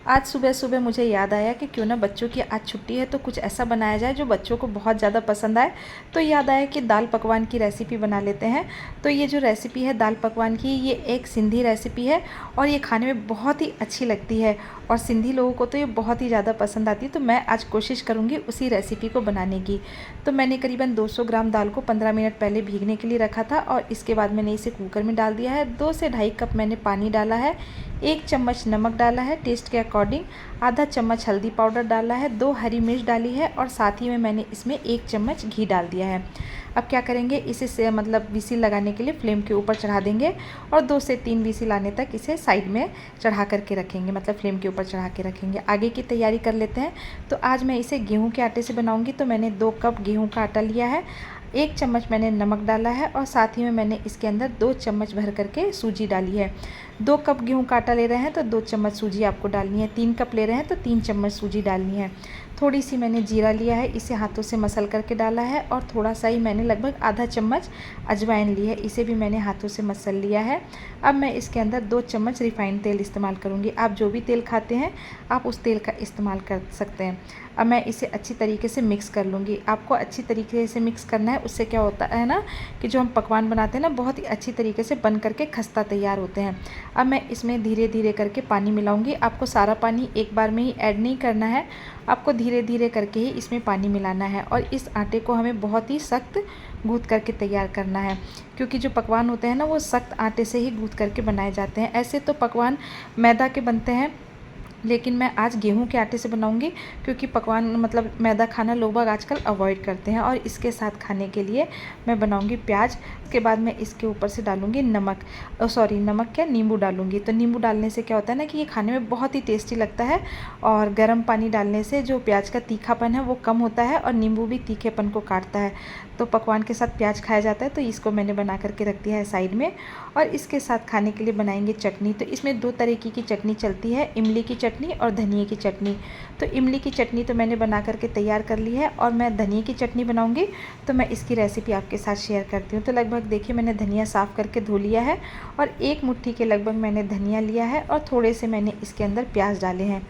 आज सुबह सुबह मुझे याद आया कि क्यों ना बच्चों की आज छुट्टी है तो कुछ ऐसा बनाया जाए जो बच्चों को बहुत ज़्यादा पसंद आए। तो याद आया कि दाल पकवान की रेसिपी बना लेते हैं। तो ये जो रेसिपी है दाल पकवान की, ये एक सिंधी रेसिपी है और ये खाने में बहुत ही अच्छी लगती है और सिंधी लोगों को तो ये बहुत ही ज़्यादा पसंद आती है। तो मैं आज कोशिश करूँगी उसी रेसिपी को बनाने की। तो मैंने करीबन 200 ग्राम दाल को 15 मिनट पहले भीगने के लिए रखा था और इसके बाद मैंने इसे कुकर में डाल दिया है। 2 से ढाई कप मैंने पानी डाला है, 1 चम्मच नमक डाला है टेस्ट के अकॉर्डिंग, आधा चम्मच हल्दी पाउडर डाला है, 2 हरी मिर्च डाली है और साथ ही में मैंने इसमें 1 चम्मच घी डाल दिया है। अब क्या करेंगे, इसे से मतलब विसिल लगाने के लिए फ्लेम के ऊपर चढ़ा देंगे और 2 से 3 विसिल आने तक इसे साइड में चढ़ा करके रखेंगे, मतलब फ्लेम के ऊपर चढ़ा के रखेंगे। आगे की तैयारी कर लेते हैं। तो आज मैं इसे गेहूं के आटे से बनाऊंगी। तो मैंने 2 कप गेहूं का आटा लिया है, 1 चम्मच मैंने नमक डाला है और साथ ही में मैंने इसके अंदर 2 चम्मच भर करके सूजी डाली है। 2 कप गेहूं का आटा ले रहे हैं तो 2 चम्मच सूजी आपको डालनी है। 3 कप ले रहे हैं तो 3 चम्मच सूजी डालनी है। थोड़ी सी मैंने जीरा लिया है, इसे हाथों से मसल करके डाला है और थोड़ा सा ही मैंने लगभग आधा चम्मच अजवाइन ली है, इसे भी मैंने हाथों से मसल लिया है। अब मैं इसके अंदर 2 चम्मच रिफाइंड तेल इस्तेमाल करूँगी। आप जो भी तेल खाते हैं आप उस तेल का इस्तेमाल कर सकते हैं। अब मैं इसे अच्छी तरीके से मिक्स कर लूँगी। आपको अच्छी तरीके से मिक्स करना है, उससे क्या होता है ना कि जो हम पकवान बनाते हैं ना बहुत ही अच्छी तरीके से बन करके खस्ता तैयार होते हैं। अब मैं इसमें धीरे धीरे करके पानी मिलाऊंगी। आपको सारा पानी एक बार में ही ऐड नहीं करना है, आपको धीरे धीरे करके ही इसमें पानी मिलाना है और इस आटे को हमें बहुत ही सख्त गूँथ करके तैयार करना है, क्योंकि जो पकवान होते हैं ना वो सख्त आटे से ही गूँथ करके बनाए जाते हैं। ऐसे तो पकवान मैदा के बनते हैं, लेकिन मैं आज गेहूं के आटे से बनाऊंगी, क्योंकि पकवान मतलब मैदा खाना लोग बाग आजकल अवॉइड करते हैं। और इसके साथ खाने के लिए मैं बनाऊंगी प्याज। उसके बाद मैं इसके ऊपर से डालूंगी नमक, नमक क्या, नींबू डालूंगी। तो नींबू डालने से क्या होता है ना कि ये खाने में बहुत ही टेस्टी लगता है और गर्म पानी डालने से जो प्याज का तीखापन है वो कम होता है और नींबू भी तीखेपन को काटता है। तो पकवान के साथ प्याज खाया जाता है, तो इसको मैंने बना करके रख दिया है साइड में। और इसके साथ खाने के लिए बनाएंगे चटनी। तो इसमें 2 तरीके की चटनी चलती है, इमली की चटनी और धनिए की चटनी। तो इमली की चटनी तो मैंने बना करके तैयार कर ली है और मैं धनिए की चटनी बनाऊंगी, तो मैं इसकी रेसिपी आपके साथ शेयर करती हूँ। तो लगभग देखिए मैंने धनिया साफ़ करके धो लिया है और 1 मुट्ठी के लगभग मैंने धनिया लिया है और थोड़े से मैंने इसके अंदर प्याज डाले हैं,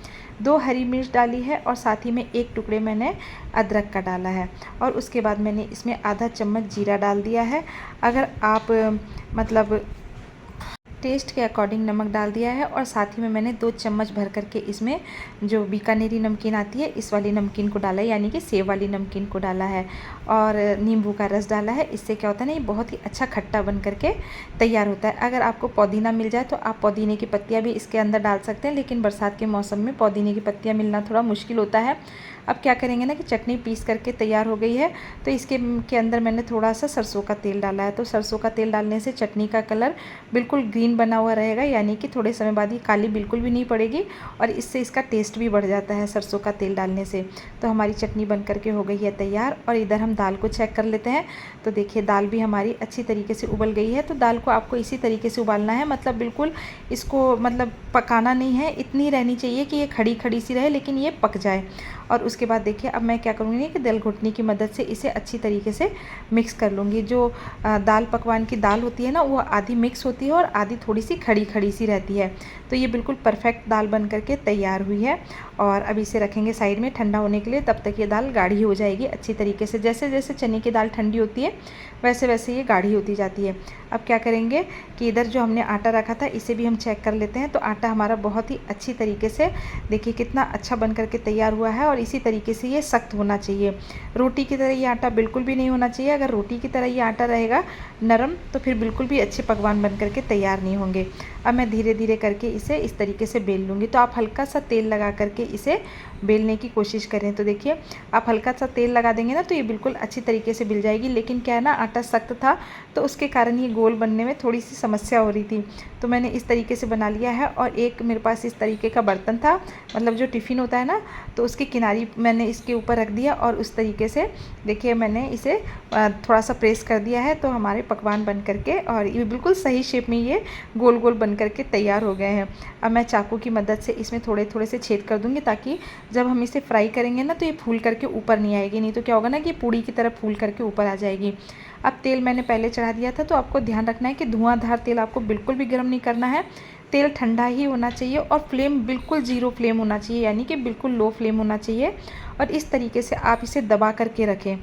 2 हरी मिर्च डाली है और साथ ही में 1 टुकड़े मैंने अदरक का डाला है और उसके बाद मैंने इसमें आधा चम्मच जीरा डाल दिया है। अगर आप मतलब टेस्ट के अकॉर्डिंग नमक डाल दिया है और साथ ही में मैंने 2 चम्मच भर करके इसमें जो बीकानेरी नमकीन आती है इस वाली नमकीन को डाला है, यानी कि सेव वाली नमकीन को डाला है और नींबू का रस डाला है। इससे क्या होता है ना, ये बहुत ही अच्छा खट्टा बन करके तैयार होता है। अगर आपको पुदीना मिल जाए तो आप पुदीने की पत्तियाँ भी इसके अंदर डाल सकते हैं, लेकिन बरसात के मौसम में पुदीने की पत्तियाँ मिलना थोड़ा मुश्किल होता है। अब क्या करेंगे ना कि चटनी पीस करके तैयार हो गई है, तो इसके अंदर मैंने थोड़ा सा सरसों का तेल डाला है। तो सरसों का तेल डालने से चटनी का कलर बिल्कुल ग्रीन बना हुआ रहेगा, यानी कि थोड़े समय बाद ये काली बिल्कुल भी नहीं पड़ेगी और इससे इसका टेस्ट भी बढ़ जाता है सरसों का तेल डालने से। तो हमारी चटनी बन करके हो गई है तैयार और इधर हम दाल को चेक कर लेते हैं। तो देखिए दाल भी हमारी अच्छी तरीके से उबल गई है। तो दाल को आपको इसी तरीके से उबालना है, मतलब बिल्कुल इसको मतलब पकाना नहीं है, इतनी रहनी चाहिए कि ये खड़ी खड़ी सी रहे लेकिन ये पक जाए। और उसके बाद देखिए अब मैं क्या करूँगी कि दल घुटनी की मदद से इसे अच्छी तरीके से मिक्स कर लूँगी। जो दाल पकवान की दाल होती है ना वो आधी मिक्स होती है और आधी थोड़ी सी खड़ी खड़ी सी रहती है। तो ये बिल्कुल परफेक्ट दाल बन करके तैयार हुई है और अब इसे रखेंगे साइड में ठंडा होने के लिए। तब तक ये दाल गाढ़ी हो जाएगी अच्छी तरीके से। जैसे जैसे चने की दाल ठंडी होती है वैसे वैसे ये गाढ़ी होती जाती है। अब क्या करेंगे कि इधर जो हमने आटा रखा था इसे भी हम चेक कर लेते हैं। तो आटा हमारा बहुत ही अच्छी तरीके से देखिए कितना अच्छा बन करके तैयार हुआ है और इसी तरीके से ये सख्त होना चाहिए। रोटी की तरह ये आटा बिल्कुल भी नहीं होना चाहिए। अगर रोटी की तरह ये आटा रहेगा नरम तो फिर बिल्कुल भी अच्छे पकवान बन करके तैयार नहीं होंगे। अब मैं धीरे धीरे करके इसे इस तरीके से बेल लूँगी। तो आप हल्का सा तेल लगा करके इसे बेलने की कोशिश करें। तो देखिए आप हल्का सा तेल लगा देंगे ना तो ये बिल्कुल अच्छी तरीके से बेल जाएगी। लेकिन क्या है ना, आटा सख्त था तो उसके कारण ये गोल बनने में थोड़ी सी समस्या हो रही थी। तो मैंने इस तरीके से बना लिया है और एक मेरे पास इस तरीके का बर्तन था, मतलब जो टिफ़िन होता है ना, तो उसकी किनारी मैंने इसके ऊपर रख दिया और उस तरीके से देखिए मैंने इसे थोड़ा सा प्रेस कर दिया है। तो हमारे पकवान बन करके और ये बिल्कुल सही शेप में ये गोल गोल बन करके तैयार हो गए हैं। अब मैं चाकू की मदद से इसमें थोड़े थोड़े से छेद कर दूँगी, ताकि जब हम इसे फ्राई करेंगे ना तो ये फूल करके ऊपर नहीं आएगी, नहीं तो क्या होगा ना कि पूड़ी की तरह फूल करके ऊपर आ जाएगी। अब तेल मैंने पहले चढ़ा दिया था, तो आपको ध्यान रखना है कि धुआंधार तेल आपको बिल्कुल भी गर्म नहीं करना है। तेल ठंडा ही होना चाहिए और फ्लेम बिल्कुल ज़ीरो फ्लेम होना चाहिए, यानी कि बिल्कुल लो फ्लेम होना चाहिए। और इस तरीके से आप इसे दबा करके रखें।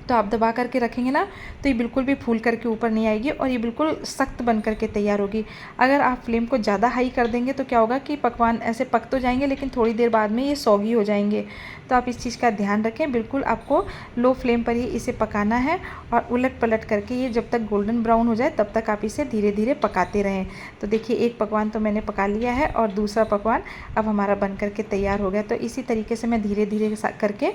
तो आप दबा करके रखेंगे ना तो ये बिल्कुल भी फूल करके ऊपर नहीं आएगी और ये बिल्कुल सख्त बन करके तैयार होगी। अगर आप फ्लेम को ज़्यादा हाई कर देंगे तो क्या होगा कि पकवान ऐसे पक तो जाएंगे लेकिन थोड़ी देर बाद में ये सौगी हो जाएंगे। तो आप इस चीज़ का ध्यान रखें, बिल्कुल आपको लो फ्लेम पर ही इसे पकाना है और उलट पलट करके ये जब तक गोल्डन ब्राउन हो जाए तब तक आप इसे धीरे धीरे पकाते रहें। तो देखिए एक पकवान तो मैंने पका लिया है और दूसरा पकवान अब हमारा बन करके तैयार हो गया। तो इसी तरीके से मैं धीरे धीरे करके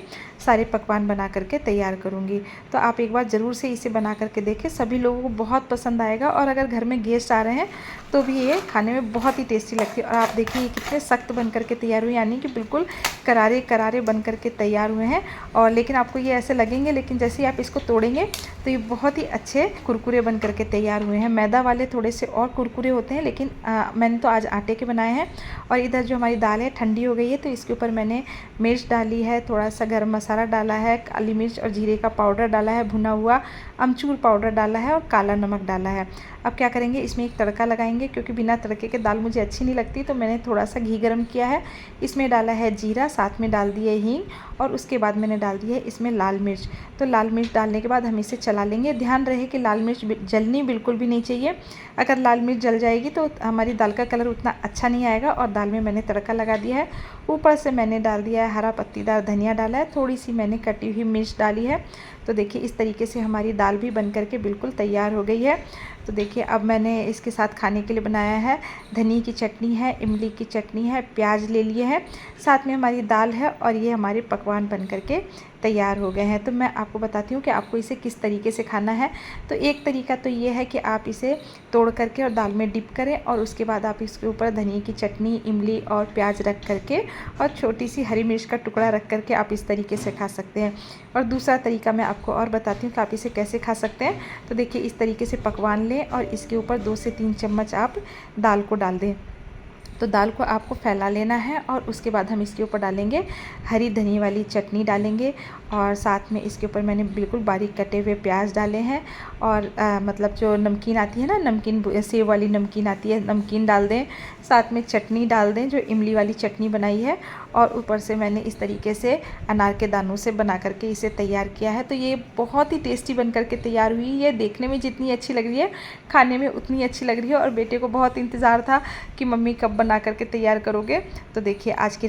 सारे पकवान बना करके तैयार करूँगी। तो आप एक बार ज़रूर से इसे बना करके देखें, सभी लोगों को बहुत पसंद आएगा। और अगर घर में गेस्ट आ रहे हैं तो भी ये खाने में बहुत ही टेस्टी लगती है। और आप देखिए ये कितने सख्त बन करके तैयार हुए, यानी कि बिल्कुल करारे करारे बन करके तैयार हुए हैं। और लेकिन आपको ये ऐसे लगेंगे, लेकिन जैसे ही आप इसको तोड़ेंगे तो ये बहुत ही अच्छे कुरकुरे बन करके तैयार हुए हैं। मैदा वाले थोड़े से और कुरकुरे होते हैं, लेकिन मैंने तो आज आटे के बनाए हैं। और इधर जो हमारी दाल है ठंडी हो गई है, तो इसके ऊपर मैंने मिर्च डाली है, थोड़ा सा गरम मसाला डाला है, काली मिर्च और जीरे का पाउडर डाला है, भुना हुआ अमचूर पाउडर डाला है और काला नमक डाला है। अब क्या करेंगे, इसमें एक तड़का लगाएंगे, क्योंकि बिना तड़के के दाल मुझे अच्छी नहीं लगती। तो मैंने थोड़ा सा घी गरम किया है, इसमें डाला है जीरा, साथ में डाल दिए हींग और उसके बाद मैंने डाल दिया है इसमें लाल मिर्च। तो लाल मिर्च डालने के बाद हम इसे चला लेंगे। ध्यान रहे कि लाल मिर्च जलनी बिल्कुल भी नहीं चाहिए। अगर लाल मिर्च जल जाएगी तो हमारी दाल का कलर उतना अच्छा नहीं आएगा। और दाल में मैंने तड़का लगा दिया है। ऊपर से मैंने डाल दिया है हरा पत्तीदार धनिया डाला है, थोड़ी सी मैंने कटी हुई मिर्च डाली है। तो देखिए इस तरीके से हमारी दाल भी बन करके बिल्कुल तैयार हो गई है। तो देखिए अब मैंने इसके साथ खाने के लिए बनाया है, धनिया की चटनी है, इमली की चटनी है, प्याज ले लिए हैं, साथ में हमारी दाल है और ये हमारे पकवान बन करके तैयार हो गए हैं। तो मैं आपको बताती हूँ कि आपको इसे किस तरीके से खाना है। तो एक तरीका तो ये है कि आप इसे तोड़ करके और दाल में डिप करें और उसके बाद आप इसके ऊपर धनिया की चटनी, इमली और प्याज रख करके और छोटी सी हरी मिर्च का टुकड़ा रख करके आप इस तरीके से खा सकते हैं। और दूसरा तरीका मैं आपको और बताती हूँ कि आप इसे कैसे खा सकते हैं। तो देखिए इस तरीके से पकवान लें और इसके ऊपर 2 से 3 चम्मच आप दाल को डाल दें। तो दाल को आपको फैला लेना है और उसके बाद हम इसके ऊपर डालेंगे हरी धनिया वाली चटनी डालेंगे और साथ में इसके ऊपर मैंने बिल्कुल बारीक कटे हुए प्याज डाले हैं और मतलब जो नमकीन आती है ना, नमकीन सेव वाली नमकीन आती है, नमकीन डाल दें, साथ में चटनी डाल दें जो इमली वाली चटनी बनाई है और ऊपर से मैंने इस तरीके से अनार के दानों से बना करके इसे तैयार किया है। तो ये बहुत ही टेस्टी बन करके तैयार हुई है। देखने में जितनी अच्छी लग रही है खाने में उतनी अच्छी लग रही है और बेटे को बहुत इंतज़ार था कि मम्मी कब बना करके तैयार करोगे। तो देखिए आज की